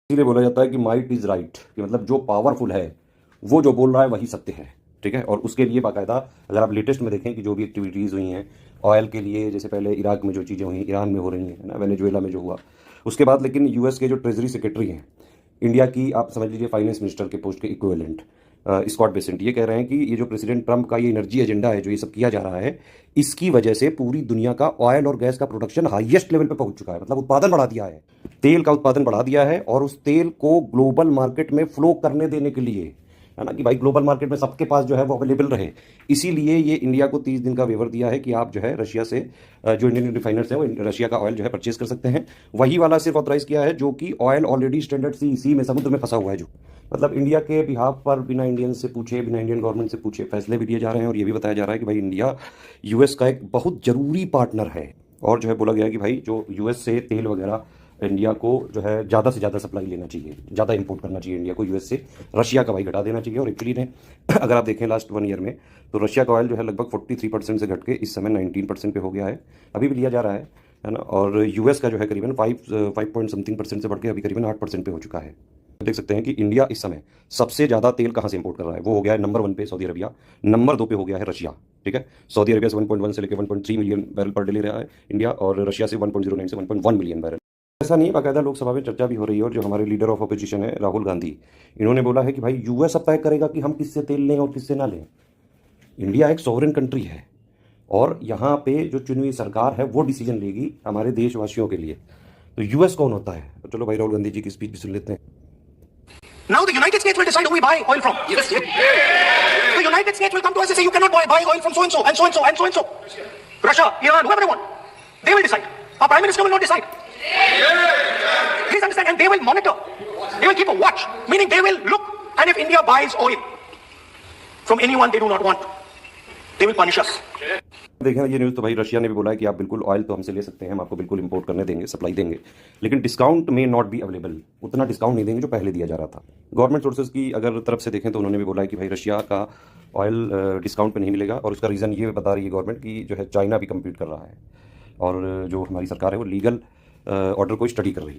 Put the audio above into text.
इसीलिए बोला जाता है कि माइट इज राइट, कि मतलब जो पावरफुल है वो जो बोल रहा है वही सत्य है। ठीक है, और उसके लिए बाकायदा अगर आप लेटेस्ट में देखें कि जो भी एक्टिविटीज़ हुई हैं ऑयल के लिए, जैसे पहले इराक में जो चीज़ें हुई, ईरान में हो रही हैं ना, वेनेजुएला में जो हुआ, उसके बाद लेकिन यूएस के जो ट्रेजरी सेक्रेटरी हैं, इंडिया की आप समझ लीजिए फाइनेंस मिनिस्टर के पोस्ट के इक्विवेलेंट, स्कॉट बेसेंट, ये कह रहे हैं कि ये जो प्रेसिडेंट ट्रंप का ये एनर्जी एजेंडा है, जो ये सब किया जा रहा है, इसकी वजह से पूरी दुनिया का ऑयल और गैस का प्रोडक्शन हाईएस्ट लेवल पे पहुंच चुका है। मतलब उत्पादन बढ़ा दिया है, तेल का उत्पादन बढ़ा दिया है, और उस तेल को ग्लोबल मार्केट में फ्लो करने देने के लिए, है ना, कि भाई ग्लोबल मार्केट में सबके पास जो है वो अवेलेबल रहे, इसीलिए ये इंडिया को 30 दिन का वेवर दिया है कि आप जो है रशिया से, जो इंडियन रिफाइनर्स हैं वो रशिया का ऑयल जो है परचेज कर सकते हैं। वही वाला सिर्फ ऑथराइज किया है जो कि ऑयल ऑलरेडी स्टैंडर्ड सी में, समुद्र में फंसा हुआ है, जो मतलब इंडिया के बिहाफ पर बिना इंडियन से पूछे, बिना इंडियन गवर्नमेंट से पूछे फैसले भी लिए जा रहे हैं। और ये भी बताया जा रहा है कि भाई इंडिया यूएस का एक बहुत ज़रूरी पार्टनर है, और जो है बोला गया है कि भाई जो यूएस से तेल वगैरह इंडिया को जो है ज़्यादा से ज़्यादा सप्लाई लेना चाहिए, ज़्यादा इंपोर्ट करना चाहिए इंडिया को यूएस से, रशिया का भाई घटा देना चाहिए। और एक्चुअली ने अगर आप देखें लास्ट 1 ईयर में, तो रशिया का ऑयल जो है लगभग 43% से घट के इस समय 19% पे हो गया है, अभी भी लिया जा रहा है ना। और यूएस का जो है करीबन 5 पॉइंट समथिंग % से बढ़ के अभी करीबन 8% पे हो चुका है। देख सकते हैं कि इंडिया इस समय सबसे ज़्यादा तेल कहाँ से इंपोर्ट कर रहा है, वो हो गया है नंबर 1 पे सऊदी अरबिया, नंबर 2 पे हो गया है रशिया। ठीक है, सऊदी अरबिया से 1.1 से लेकर 1.3 मिलियन बैरल पर डे ले रहा है इंडिया, और रशिया से 1.09 से 1.1 मिलियन बैरल। ऐसा नहीं, बाकायदा लोकसभा में चर्चा भी हो रही है, और जो हमारे लीडर ऑफ अपोजिशन है राहुल गांधी, इन्होंने बोला है कि भाई यूएस अब तय करेगा कि हम किससे तेल लें और किससे ना लें। इंडिया एक सॉवरेन कंट्री है, और यहाँ पे जो चुनी हुई सरकार है वो डिसीजन लेगी हमारे देशवासियों के लिए। तो यूएस कौन होता है? तो चलो भाई राहुल गांधी जी की स्पीच भी सुन लेते हैं। Now the United States will decide who we buy oil from. Yes. The United States will come to us and say you cannot buy oil from so and so and so and so and so and so. Russia, Iran, whoever they want, they will decide. Our Prime Minister will not decide. Please understand, and they will monitor. They will keep a watch, meaning they will look, and if India buys oil from anyone they do not want, they will punish us. देखें ये news, तो भाई Russia ने भी बोला है कि आप बिल्कुल ऑयल तो हमसे ले सकते हैं, हम आपको बिल्कुल इंपोर्ट करने देंगे, सप्लाई देंगे, लेकिन डिस्काउंट में नॉट बी अवेलेबल, उतना डिस्काउंट नहीं देंगे जो पहले दिया जा रहा था। गवर्नमेंट सोर्सेज की अगर तरफ से देखें तो उन्होंने भी बोला है कि भाई रशिया का ऑयल डिस्काउंट पे नहीं मिलेगा, और उसका रीज़न ये बता रही है गवर्नमेंट कि जो है चाइना भी कम्पीट कर रहा है, और जो हमारी सरकार है वो लीगल ऑर्डर को स्टडी कर रही है।